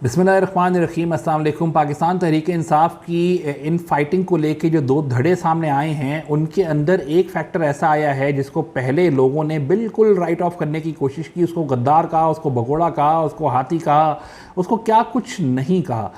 बिस्मिल्लाहिर्रहमानिर्रहीम। अस्सलाम वालेकुम। पाकिस्तान तहरीक-ए-इंसाफ की इन फाइटिंग को लेके जो दो धड़े सामने आए हैं, उनके अंदर एक फैक्टर ऐसा आया है जिसको पहले लोगों ने बिल्कुल राइट ऑफ करने की कोशिश की। उसको गद्दार कहा, उसको भगोड़ा कहा, उसको हाथी कहा, उसको क्या कुछ नहीं कहा।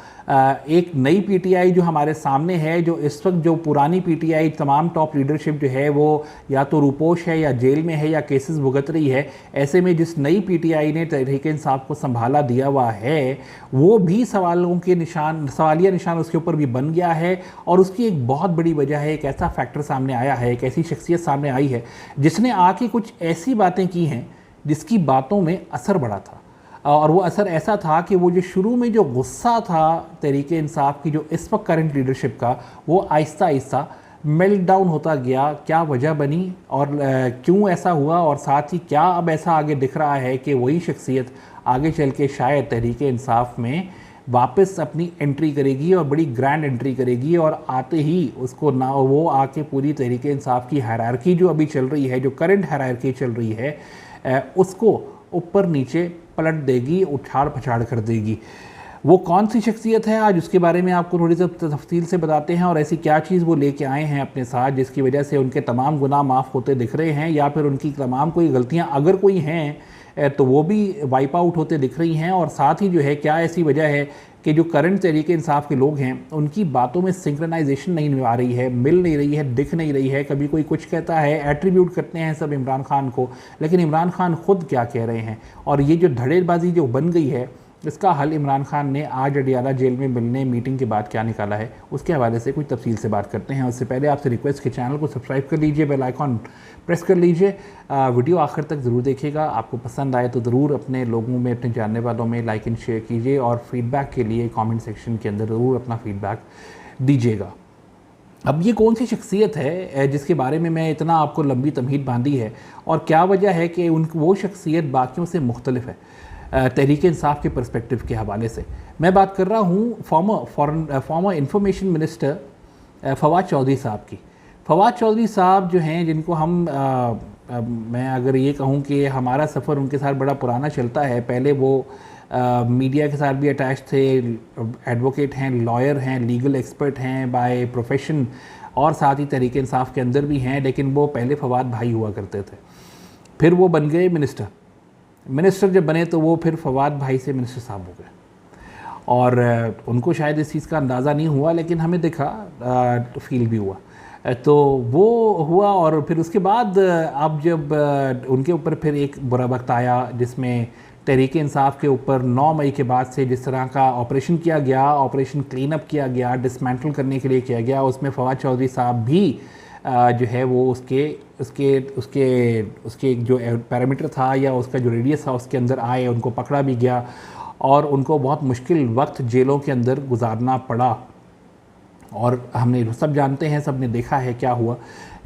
एक नई पीटीआई जो हमारे सामने है, जो इस वक्त जो पुरानी पीटीआई तमाम टॉप लीडरशिप जो है वो या तो रूपोश है या जेल में है या केसेस भुगत रही है। ऐसे में जिस नई पीटीआई ने तहरीक-ए-इंसाफ को संभाला दिया हुआ है, वो भी सवालों के निशान, सवालिया निशान उसके ऊपर भी बन गया है। और उसकी एक बहुत बड़ी वजह है, एक ऐसा फैक्टर सामने आया है, एक ऐसी शख्सियत सामने आई है जिसने आके कुछ ऐसी बातें की हैं जिसकी बातों में असर बड़ा था। और वो असर ऐसा था कि वो जो शुरू में जो गुस्सा था तहरीक-ए-इंसाफ की, जो इस वक्त करंट लीडरशिप का, वो आहिस्ता आहिस्ता मेल्ट डाउन होता गया। क्या वजह बनी और क्यों ऐसा हुआ, और साथ ही क्या अब ऐसा आगे दिख रहा है कि वही शख्सियत आगे चल के शायद तहरीक-ए-इंसाफ में वापस अपनी एंट्री करेगी और बड़ी ग्रैंड एंट्री करेगी। और आते ही उसको ना वो आके पूरी तहरीक-ए-इंसाफ की हायरार्की जो अभी चल रही है, जो करंट हायरार्की चल रही है, उसको ऊपर नीचे पलट देगी, उछाड़ पछाड़ कर देगी। वो कौन सी शख्सियत है, आज उसके बारे में आपको थोड़ी सी तफसील से बताते हैं। और ऐसी क्या चीज़ वो लेके आए हैं अपने साथ जिसकी वजह से उनके तमाम गुनाह माफ़ होते दिख रहे हैं, या फिर उनकी तमाम कोई गलतियां अगर कोई हैं तो वो भी वाइप आउट होते दिख रही हैं। और साथ ही जो है, क्या ऐसी वजह है कि जो करंट तहरीक-ए-इंसाफ के लोग हैं उनकी बातों में सिंक्रोनाइजेशन नहीं आ रही है, मिल नहीं रही है, दिख नहीं रही है। कभी कोई कुछ कहता है, एट्रीब्यूट करते हैं सब इमरान खान को, लेकिन इमरान खान खुद क्या कह रहे हैं। और ये जो धड़ेबाजी जो बन गई है, इसका हल इमरान खान ने आज अडियाला जेल में मिलने मीटिंग के बाद क्या निकाला है, उसके हवाले से कुछ तफसील से बात करते हैं। उससे पहले आपसे रिक्वेस्ट कि चैनल को सब्सक्राइब कर लीजिए, बेल आइकॉन प्रेस कर लीजिए, वीडियो आखिर तक ज़रूर देखिएगा। आपको पसंद आए तो ज़रूर अपने लोगों में, अपने जानने वालों में लाइक एंड शेयर कीजिए, और फीडबैक के लिए कमेंट सेक्शन के अंदर ज़रूर अपना फीडबैक दीजिएगा। अब ये कौन सी शख्सियत है जिसके बारे में मैं इतना आपको लंबी तमहीद बांधी है, और क्या वजह है कि वो शख्सियत बाकियों से मुख्तलिफ है तहरीक-ए-इंसाफ के पर्सपेक्टिव के हवाले से। मैं बात कर रहा हूँ former information minister Fawad Chaudhry साहब की। फवाद चौधरी साहब जो हैं, जिनको हम मैं अगर ये कहूँ कि हमारा सफ़र उनके साथ बड़ा पुराना चलता है। पहले वो मीडिया के साथ भी अटैच थे, एडवोकेट हैं, लॉयर हैं, लीगल एक्सपर्ट हैं बाय प्रोफेशन, और साथ ही तहरीक-ए-इंसाफ के अंदर भी हैं। लेकिन वो पहले फवाद भाई हुआ करते थे, फिर वो बन गए मिनिस्टर जब बने तो वो फिर फवाद भाई से मिनिस्टर साहब हो गए। और उनको शायद इस चीज़ का अंदाज़ा नहीं हुआ, लेकिन हमें दिखा, फील भी हुआ, तो वो हुआ। और फिर उसके बाद अब जब उनके ऊपर फिर एक बुरा वक्त आया, जिसमें तहरीक-ए-इंसाफ के ऊपर 9 मई के बाद से जिस तरह का ऑपरेशन किया गया, ऑपरेशन क्लीन अप किया गया, डिसमेंटल करने के लिए किया गया, उसमें फवाद चौधरी साहब भी जो है वो उसके जो पैरामीटर था या उसका जो रेडियस था उसके अंदर आए, उनको पकड़ा भी गया और उनको बहुत मुश्किल वक्त जेलों के अंदर गुजारना पड़ा। और हमने सब जानते हैं, सब ने देखा है क्या हुआ।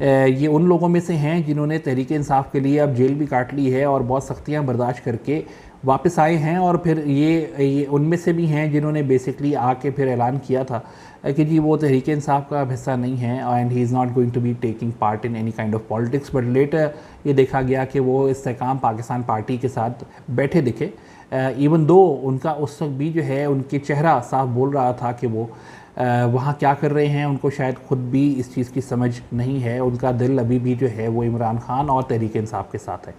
ये उन लोगों में से हैं जिन्होंने तहरीक-ए-इंसाफ के लिए अब जेल भी काट ली है और बहुत सख्तियां बर्दाश्त करके वापस आए हैं। और फिर ये उनमें से भी हैं जिन्होंने बेसिकली आके फिर ऐलान किया था कि जी वो तहरीक-ए-इंसाफ का हिस्सा नहीं है, and he is not going to be taking part in any kind of politics. But later ये देखा गया कि वो इस्तेहकाम पाकिस्तान पार्टी के साथ बैठे दिखे, इवन दो उनका उस वक्त भी जो है उनके चेहरा साफ बोल रहा था कि वो वहाँ क्या कर रहे हैं। उनको शायद खुद भी इस चीज़ की समझ नहीं है, उनका दिल अभी भी जो है वो इमरान खान और तहरीक-ए-इंसाफ के साथ है।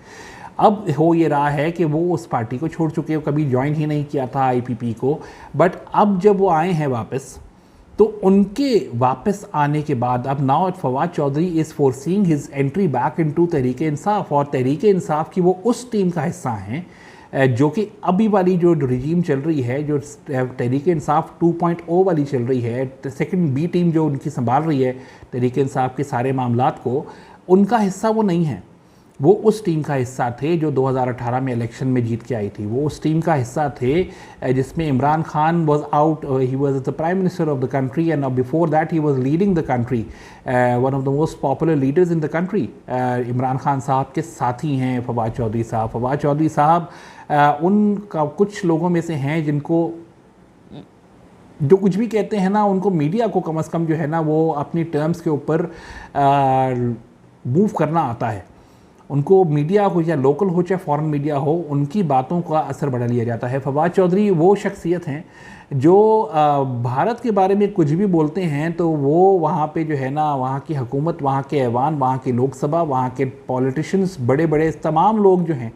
अब हो ये रहा है कि वो उस पार्टी को छोड़ चुके, कभी ज्वाइन ही नहीं किया था आईपीपी को। बट अब जब वो आए हैं वापस, तो उनके वापस आने के बाद अब now Fawad Chaudhry is forcing his entry back into Tehreek-e-Insaf. और तहरीक-ए-इंसाफ की वो उस टीम का हिस्सा हैं जो कि अभी वाली जो रिजीम चल रही है, जो तहरीक-ए-इंसाफ 2.0 वाली चल रही है, सेकंड बी टीम जो उनकी संभाल रही है तहरीक-ए-इंसाफ के सारे मामलात को, उनका हिस्सा वो नहीं है। वो उस टीम का हिस्सा थे जो 2018 में इलेक्शन में जीत के आई थी। वो उस टीम का हिस्सा थे जिसमें Imran Khan was out, he was the prime minister of the country, and before that he was leading the country, one of the most popular leaders in the country. Imran Khan साहब के साथी हैं फवाद चौधरी साहब। फवाद चौधरी साहब उनका कुछ लोगों में से हैं जिनको जो कुछ भी कहते हैं ना, उनको मीडिया को कम अज़ कम जो है ना वो अपनी टर्म्स के ऊपर मूव करना आता है। उनको मीडिया हो या लोकल हो चाहे फॉरेन मीडिया हो, उनकी बातों का असर बड़ा लिया जाता है। फवाद चौधरी वो शख्सियत हैं जो भारत के बारे में कुछ भी बोलते हैं तो वो वहाँ पे जो है ना, वहाँ की हुकूमत, वहाँ के ऐवान, वहाँ की लोकसभा, वहाँ के पॉलिटिशियंस, बड़े बड़े तमाम लोग जो हैं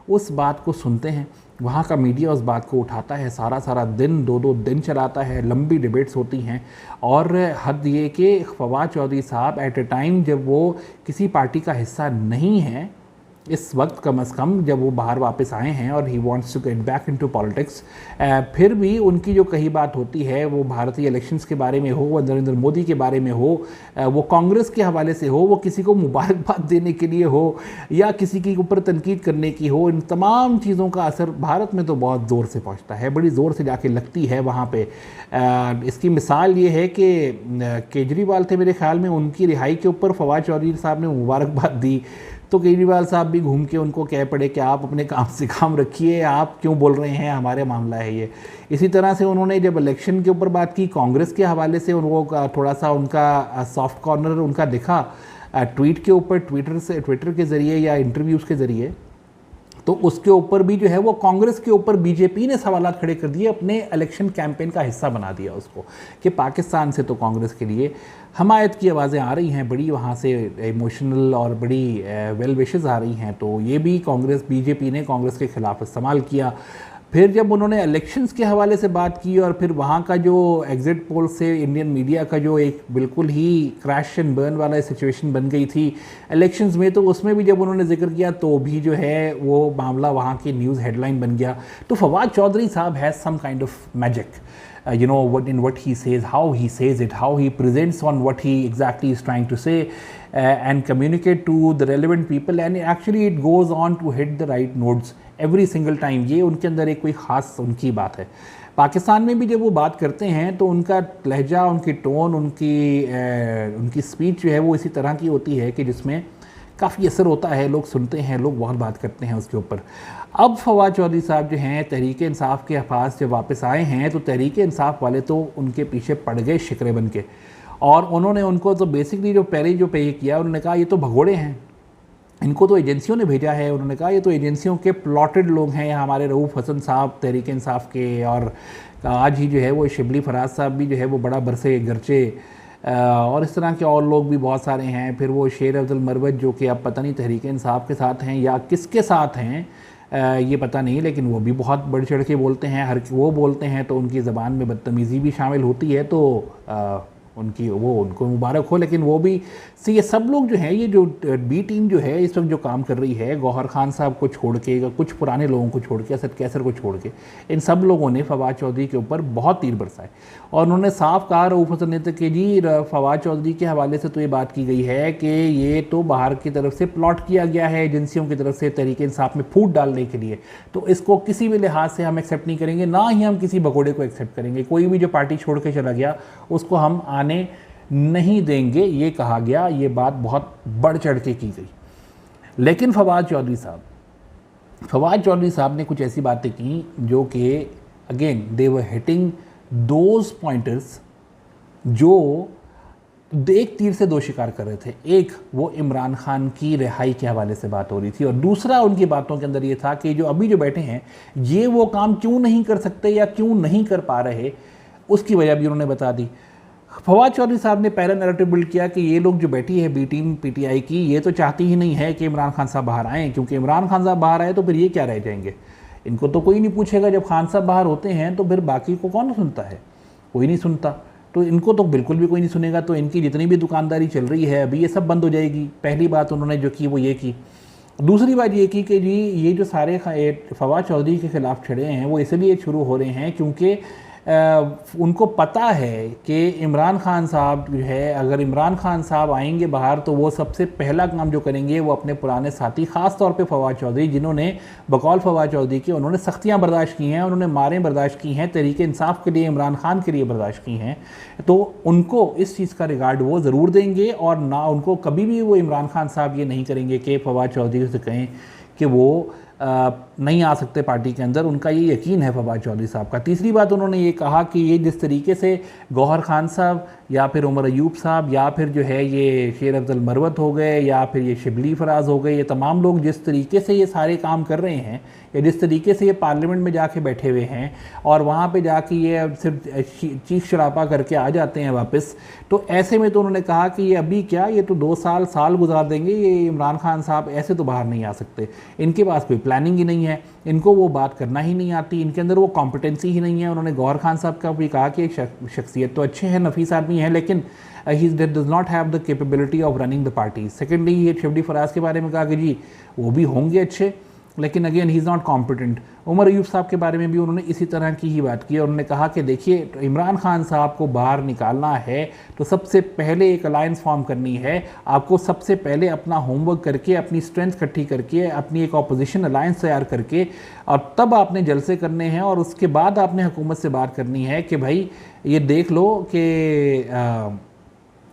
उस बात को सुनते हैं। वहाँ का मीडिया उस बात को उठाता है, सारा सारा दिन, 2-2 दिन चलाता है, लंबी डिबेट्स होती हैं। और हद ये कि फवाद चौधरी साहब एट ए टाइम जब वो किसी पार्टी का हिस्सा नहीं हैं, इस वक्त कम अज़ कम जब वो बाहर वापस आए हैं और he wants to get back into politics, फिर भी उनकी जो कही बात होती है वो भारतीय इलेक्शंस के बारे में हो, वो नरेंद्र मोदी के बारे में हो, वो कांग्रेस के हवाले से हो, वो किसी को मुबारकबाद देने के लिए हो या किसी के ऊपर तनकीद करने की हो, इन तमाम चीज़ों का असर भारत में तो बहुत ज़ोर से पहुँचता है, बड़ी ज़ोर से जाके लगती है वहाँ पर। इसकी मिसाल ये है कि केजरीवाल थे मेरे ख्याल में, उनकी रिहाई के ऊपर फवाद चौधरी साहब ने मुबारकबाद दी तो केजरीवाल साहब भी घूम के उनको कह पड़े कि आप अपने काम से काम रखिए, आप क्यों बोल रहे हैं, हमारे मामला है ये। इसी तरह से उन्होंने जब इलेक्शन के ऊपर बात की कांग्रेस के हवाले से, उनको थोड़ा सा उनका सॉफ्ट कॉर्नर उनका दिखा ट्वीट के ऊपर, ट्विटर के ज़रिए या इंटरव्यूज़ के ज़रिए, तो उसके ऊपर भी जो है वो कांग्रेस के ऊपर बीजेपी ने सवालात खड़े कर दिए, अपने इलेक्शन कैंपेन का हिस्सा बना दिया उसको, कि पाकिस्तान से तो कांग्रेस के लिए हमायत की आवाज़ें आ रही हैं, बड़ी वहाँ से इमोशनल और बड़ी वेल विशेस आ रही हैं, तो ये भी बीजेपी ने कांग्रेस के ख़िलाफ़ इस्तेमाल किया। फिर जब उन्होंने इलेक्शंस के हवाले से बात की और फिर वहाँ का जो एग्ज़िट पोल से इंडियन मीडिया का जो एक बिल्कुल ही क्रैश एंड बर्न वाला सिचुएशन बन गई थी इलेक्शंस में, तो उसमें भी जब उन्होंने जिक्र किया तो भी जो है वो मामला वहाँ की न्यूज़ हेडलाइन बन गया। तो फवाद चौधरी साहब has some kind of magic, you know, what he says, how he says it, how he presents on what he exactly is trying to say, and communicate to the relevant people, and actually it goes on to hit the right notes every single time। ये उनके अंदर एक कोई ख़ास उनकी बात है। पाकिस्तान में भी जब वो बात करते हैं तो उनका लहजा, उनकी टोन, उनकी स्पीच जो है वो इसी तरह की होती है कि जिसमें काफ़ी असर होता है, लोग सुनते हैं, लोग बहुत बात करते हैं उसके ऊपर। अब फवाद चौधरी साहब जो हैं तहरीक इंसाफ के पास जब वापस आए हैं तो तहरीक इंसाफ वाले तो उनके पीछे पड़ गए शिकरे बन के, और उन्होंने उनको तो बेसिकली जो पहले जो पे किया, उन्होंने कहा ये तो भगोड़े हैं, इनको तो एजेंसियों ने भेजा है। उन्होंने कहा ये तो एजेंसियों के प्लॉटेड लोग हैं, हमारे रऊफ़ हसन साहब तहरीक इंसाफ के, और आज ही जो है वो शिबली फराज साहब भी जो है वो बड़ा बरसे गरचे, और इस तरह के और लोग भी बहुत सारे हैं। फिर वो शेर अफजल मरवत जो कि अब पता नहीं तहरीक इंसाफ के साथ हैं या किसके साथ हैं, ये पता नहीं, लेकिन वो भी बहुत बढ़ चढ़ के बोलते हैं। हर वो बोलते हैं तो उनकी ज़बान में बदतमीज़ी भी शामिल होती है, तो उनको मुबारक हो। लेकिन वो भी ये सब लोग जो हैं, ये जो बी टीम जो है इस वक्त जो काम कर रही है, गौहर खान साहब को छोड़ के, कुछ पुराने लोगों को छोड़ के, असद कैसर को छोड़ के, इन सब लोगों ने फवाद चौधरी के ऊपर बहुत तीर बरसाए। और उन्होंने साफ कहा रऊफ़ हसन ने कि जी फवाद चौधरी के हवाले से तो ये बात की गई है कि ये तो बाहर की तरफ से प्लॉट किया गया है एजेंसियों की तरफ से तहरीक इंसाफ में फूट डालने के लिए, तो इसको किसी भी लिहाज से हम एक्सेप्ट नहीं करेंगे, ना ही हम किसी भगोड़े को एक्सेप्ट करेंगे। कोई भी जो पार्टी छोड़ के चला गया उसको हम आने नहीं देंगे, ये कहा गया। ये बात बहुत बढ़ चढ़ के की गई। लेकिन फवाद चौधरी साहब ने कुछ ऐसी बातें की जो कि again they were hitting those pointers जो एक तीर से दो शिकार कर रहे थे। एक वो इमरान खान की रिहाई के हवाले से बात हो रही थी, और दूसरा उनकी बातों के अंदर ये था कि जो अभी जो बैठे हैं ये वो काम क्यों नहीं कर सकते या क्यों नहीं कर पा रहे, उसकी वजह भी उन्होंने बता दी। फवाद चौधरी साहब ने पहला नैरेटिव बिल्ड किया कि ये लोग जो बैठी है बी टीम पीटीआई की, ये तो चाहती ही नहीं है कि इमरान खान साहब बाहर आएँ, क्योंकि इमरान खान साहब बाहर आए तो फिर ये क्या रह जाएंगे, इनको तो कोई नहीं पूछेगा। जब खान साहब बाहर होते हैं तो फिर बाकी को कौन सुनता है, कोई नहीं सुनता, तो इनको तो बिल्कुल भी कोई नहीं सुनेगा। तो इनकी जितनी भी दुकानदारी चल रही है अभी ये सब बंद हो जाएगी। पहली बात उन्होंने जो की वो ये की। दूसरी बात ये की कि जी ये जो सारे फवाद चौधरी के ख़िलाफ़ छड़े हैं वो इसलिए शुरू हो रहे हैं क्योंकि उनको पता है कि इमरान खान साहब जो है, अगर इमरान खान साहब आएंगे बाहर तो वो सबसे पहला काम जो करेंगे वो अपने पुराने साथी, ख़ास तौर पे फवाद चौधरी, जिन्होंने बकौल फवाद चौधरी के उन्होंने सख्तियाँ बर्दाश्त की हैं, उन्होंने मारें बर्दाश्त की हैं, तहरीक इंसाफ के लिए, इमरान खान के लिए बर्दाश्त की हैं, तो उनको इस चीज़ का रिगार्ड वो ज़रूर देंगे। और ना उनको कभी भी वो इमरान खान साहब ये नहीं करेंगे कि फवाद चौधरी से कहें कि वो नहीं आ सकते पार्टी के अंदर, उनका ये यकीन है फवाद चौधरी साहब का। तीसरी बात उन्होंने ये कहा कि ये जिस तरीके से गौहर खान साहब या फिर उमर अयूब साहब या फिर जो है ये शेर अफजल मरवत हो गए या फिर ये शिबली फराज हो गए, ये तमाम लोग जिस तरीके से ये सारे काम कर रहे हैं या जिस तरीके से ये पार्लियामेंट में जाके बैठे हुए हैं और वहाँ पे जाके ये सिर्फ चीख चढ़ापा करके आ जाते हैं वापस, तो ऐसे में तो उन्होंने कहा कि ये अभी क्या, ये तो 2 साल गुजार देंगे, ये इमरान खान साहब ऐसे तो बाहर नहीं आ सकते, इनके पास कोई प्लानिंग ही नहीं है, इनको वो बात करना ही नहीं आती, इनके अंदर वो कॉम्पिटेंसी ही नहीं है। उन्होंने गौहर खान साहब का भी कहा कि शख्सियत तो अच्छे हैं, नफीस आदमी है, लेकिन he does not have the capability of running the party. Secondly ये शिबली फराज के बारे में कहा कि जी वो भी होंगे अच्छे, लेकिन again he is not competent. Umar Ayub साहब के बारे में भी उन्होंने इसी तरह की ही बात की और उन्होंने कहा कि देखिए इमरान खान साहब को बाहर निकालना है तो सबसे पहले एक अलायंस फॉर्म करनी है, आपको सबसे पहले अपना होमवर्क करके, अपनी स्ट्रेंथ इकट्ठी करके, अपनी एक अपोजिशन अलायंस तैयार करके और तब आपने जलसे करने हैं और उसके बाद आपने हुकूमत से बात करनी है कि भाई ये देख लो कि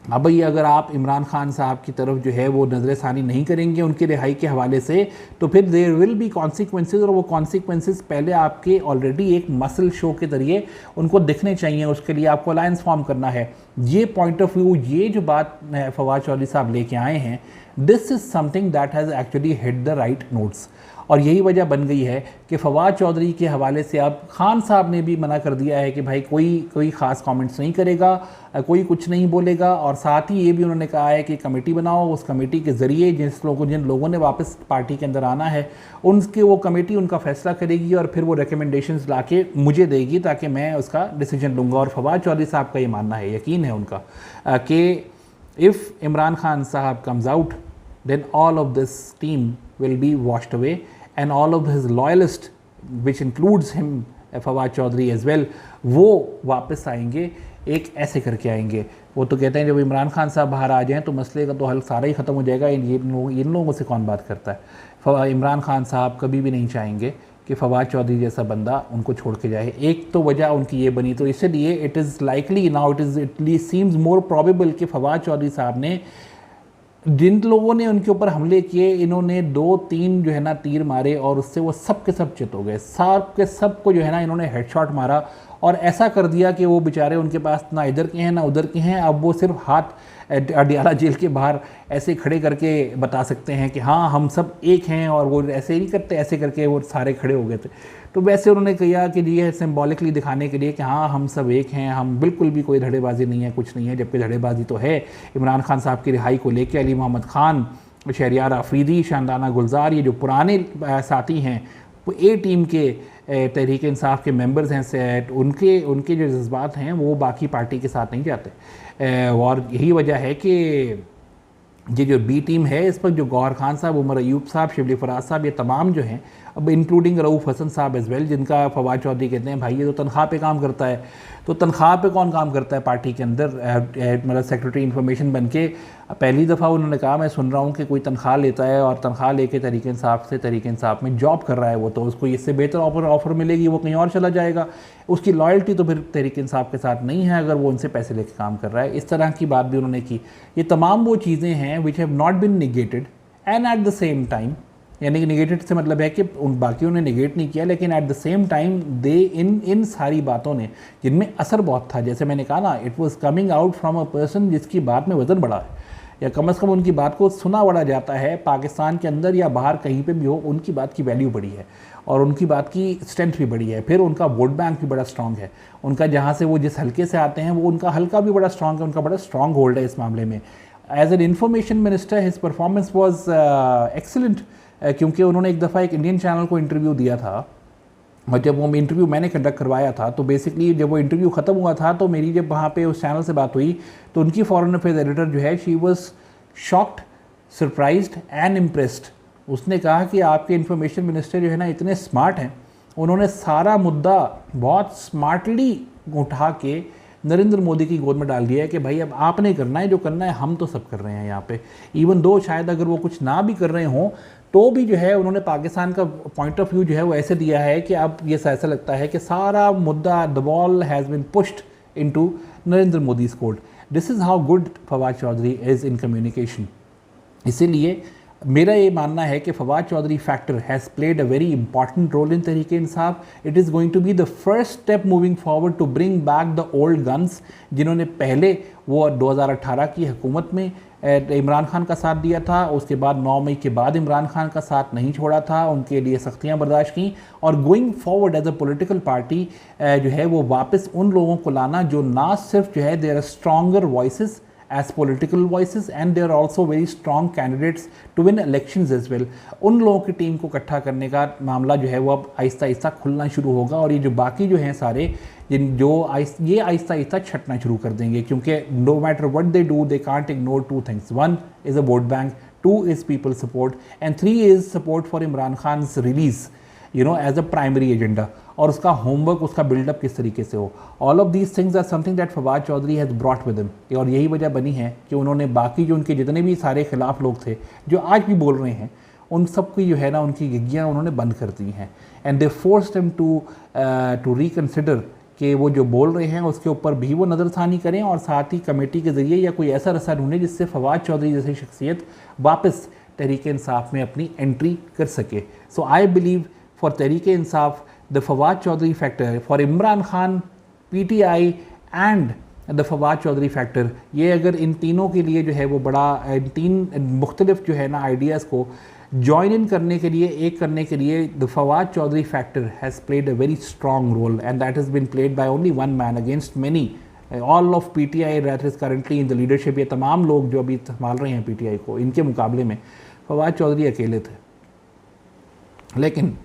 अब भाई अगर आप इमरान खान साहब की तरफ जो है वो नज़रसानी नहीं करेंगे उनकी रिहाई के हवाले से, तो फिर देयर विल बी कॉन्सिक्वेंसेज और वो कॉन्सिक्वेंसेज पहले आपके ऑलरेडी एक मसल शो के ज़रिए उनको दिखने चाहिए, उसके लिए आपको अलायंस फॉर्म करना है। ये पॉइंट ऑफ व्यू, ये जो बात फवाद चौधरी साहब लेके आए हैं, this is something that has actually hit the right notes. और यही वजह बन गई है कि फवाद चौधरी के हवाले से अब खान साहब ने भी मना कर दिया है कि भाई कोई ख़ास कमेंट्स नहीं करेगा, कोई कुछ नहीं बोलेगा। और साथ ही ये भी उन्होंने कहा है कि कमेटी बनाओ, उस कमेटी के ज़रिए जिन लोगों ने वापस पार्टी के अंदर आना है उनके वो कमेटी उनका फ़ैसला करेगी और फिर वो रिकमेंडेशंस लाके मुझे देगी ताकि मैं उसका डिसीजन लूँगा। और फवाद चौधरी साहब का ये मानना है, यकीन है उनका कि इफ़ इमरान खान साहब comes out then all of this team will be washed away and all of his loyalists which includes him Fawad Chaudhry as well, वो वापस आएंगे, एक ऐसे करके आएंगे। वो तो कहते हैं जब इमरान खान साहब बाहर आ जाएं तो मसले का तो हल सारा ही ख़त्म हो जाएगा। इन लोगों से कौन बात करता है? इमरान खान साहब कभी भी नहीं चाहेंगे कि फवाद चौधरी जैसा बंदा उनको छोड़ के जाए। एक तो वजह उनकी ये बनी, तो इसलिए it is likely now it seems more probable कि फवाद चौधरी साहब ने, जिन लोगों ने उनके ऊपर हमले किए, इन्होंने 2-3 जो है ना तीर मारे और उससे वो सब के सब चित हो गए, सब के सब को जो है ना इन्होंने हेडशॉट मारा और ऐसा कर दिया कि वो बेचारे, उनके पास ना इधर के हैं ना उधर के हैं। अब वो सिर्फ हाथ अडियाला जेल के बाहर ऐसे खड़े करके बता सकते हैं कि हाँ हम सब एक हैं, और वो ऐसे नहीं करते, ऐसे करके वो सारे खड़े हो गए थे। तो वैसे उन्होंने कहा कि ये सिम्बॉलिकली दिखाने के लिए कि हाँ हम सब एक हैं, हम बिल्कुल भी कोई धड़ेबाजी नहीं है, कुछ नहीं है, जबकि धड़ेबाजी तो है। इमरान खान साहब की रिहाई को लेकर अली मोहम्मद खान, शहरियार आफरीदी, शानदाना गुलजार, ये जो पुराने साथी हैं, वो ए टीम के तहरीक इंसाफ के मेंबर्स हैं, उनके जो जज्बात हैं वो बाकी पार्टी के साथ नहीं जाते। और यही वजह है कि ये जो बी टीम है इस पर जो गौहर खान साहब, उमर अयूब साहब, शिबली फराज साहब, ये तमाम जो हैं, अब इंक्लूडिंग रऊफ़ हसन साहब एज़ वेल, जिनका फवाद चौधरी कहते हैं भाई ये तो तनख्वाह पे काम करता है। तो तनख्वाह पे कौन काम करता है पार्टी के अंदर? मतलब सेक्रेटरी इन्फॉर्मेशन बन के पहली दफ़ा उन्होंने कहा मैं सुन रहा हूँ कि कोई तनख्वाह लेता है और तनख्वाह लेके तहरीक इंसाफ से, तहरीक इंसाफ में जॉब कर रहा है वो, तो उसको इससे बेहतर ऑफ़र मिलेगी, वो कहीं और चला जाएगा। उसकी लॉयल्टी तो फिर तहरीक इंसाफ के साथ नहीं है अगर वो उनसे पैसे लेके काम कर रहा है। इस तरह की बात भी उन्होंने की। ये तमाम वो चीज़ें हैं which have not been negated and at the same time, यानी कि निगेटेड से मतलब है कि उन बाकियों ने निगेट नहीं किया, लेकिन एट द सेम टाइम दे इन सारी बातों ने, जिनमें असर बहुत था, जैसे मैंने कहा ना, it was coming out from a person जिसकी बात में वज़न बड़ा है, या कम से कम उनकी बात को सुना बड़ा जाता है। पाकिस्तान के अंदर या बाहर कहीं पे भी हो, उनकी बात की वैल्यू बड़ी है और उनकी बात की स्ट्रेंथ भी बड़ी है। फिर उनका वोट बैंक भी बड़ा स्ट्रॉन्ग है, उनका जहाँ से वो जिस हल्के से आते हैं वो उनका हल्का भी बड़ा स्ट्रॉन्ग है, उनका बड़ा स्ट्रॉन्ग होल्ड है इस मामले में। As an information minister his performance was excellent, क्योंकि उन्होंने एक दफ़ा एक इंडियन चैनल को इंटरव्यू दिया था और जब वो इंटरव्यू मैंने कंडक्ट करवाया था, तो बेसिकली जब वो इंटरव्यू ख़त्म हुआ था तो मेरी जब वहाँ पे उस चैनल से बात हुई तो उनकी फॉरेन अफेयर्स एडिटर जो है, she was shocked, surprised and impressed. उसने कहा कि आपके इंफॉर्मेशन मिनिस्टर जो है ना इतने स्मार्ट हैं, उन्होंने सारा मुद्दा बहुत स्मार्टली उठा के नरेंद्र मोदी की गोद में डाल दिया है कि भाई अब आपने करना है, जो करना है हम तो सब कर रहे हैं यहाँ पे। इवन दो शायद अगर वो कुछ ना भी कर रहे हों तो भी जो है उन्होंने पाकिस्तान का पॉइंट ऑफ व्यू जो है वो ऐसे दिया है कि अब ये ऐसा लगता है कि सारा मुद्दा, the ball has been pushed into Narendra Modi's court. This is how good Fawad Chaudhry is in communication. इसीलिए मेरा ये मानना है कि Fawad Chaudhry factor has played a very important role in Tehreek Insaf. It is going to be the first step moving forward to bring back the old guns, जिन्होंने पहले वो 2018 की हुकूमत में इमरान खान का साथ दिया था, उसके बाद 9 मई के बाद इमरान खान का साथ नहीं छोड़ा था, उनके लिए सख्तियाँ बर्दाश्त की, और going forward as a political party जो है वो वापस उन लोगों को लाना जो ना सिर्फ जो है there are stronger voices as political voices and they are also very strong candidates to win elections as well. उन लोगों की टीम को इकट्ठा करने का मामला जो है वो अब आहिस्ता आहिस्ता खुलना शुरू होगा, और ये जो बाकी जो हैं सारे ये आहिस्ता आहिस्ता छटना शुरू कर देंगे, क्योंकि no matter what they do they can't ignore two things. 1 is a vote bank, 2 is people support, and 3 is support for Imran Khan's release, you know, as a primary agenda. और उसका होमवर्क, उसका buildup किस तरीके से हो. All of these things are something that Fawad Chaudhry has brought with him, और यही वजह बनी है कि उन्होंने बाकी जो उनके जितने भी सारे खिलाफ लोग थे जो आज भी बोल रहे हैं, उन सब की जो है ना उनकी गिग्गियाँ उन्होंने बंद कर दी हैं. And they forced him to reconsider कि वो जो बोल रहे हैं उसके ऊपर भी वो नज़रसानी करें, और साथ ही कमेटी के ज़रिए या कोई ऐसा रसा ढूंढें जिससे फवाद चौधरी जैसी शख्सियत वापस तहरीक इंसाफ में अपनी एंट्री कर सके. So I believe for Tehreek Insaf the Fawad Chaudhary factor, for Imran Khan, PTI and the Fawad Chaudhary factor, ये अगर इन तीनों के लिए जो है वो बड़ा, इन तीन मुख्तलिफ जो है ना आइडियाज़ को जॉइन इन करने के लिए, एक करने के लिए, the Fawad Chaudhary factor has played a very strong role, and that has been played by only one man against many. All of PTI that is currently in the leadership, ये तमाम लोग जो अभी संभाल रहे हैं PTI को, इनके मुकाबले में फवाद चौधरी अकेले थे. लेकिन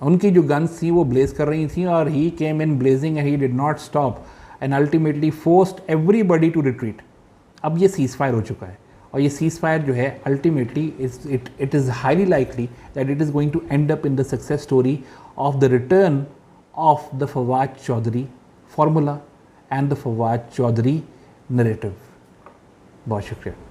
उनकी जो गन्स थी वो ब्लेज कर रही थी, और he came in blazing and he did not stop and ultimately forced everybody to retreat. अब ये सीज़ फायर हो चुका है, और ये सीज़ फायर जो है ultimately it is highly likely that it is going to end up in the success story of the return of the Fawad Chaudhry formula and the Fawad Chaudhry narrative. बहुत शुक्रिया.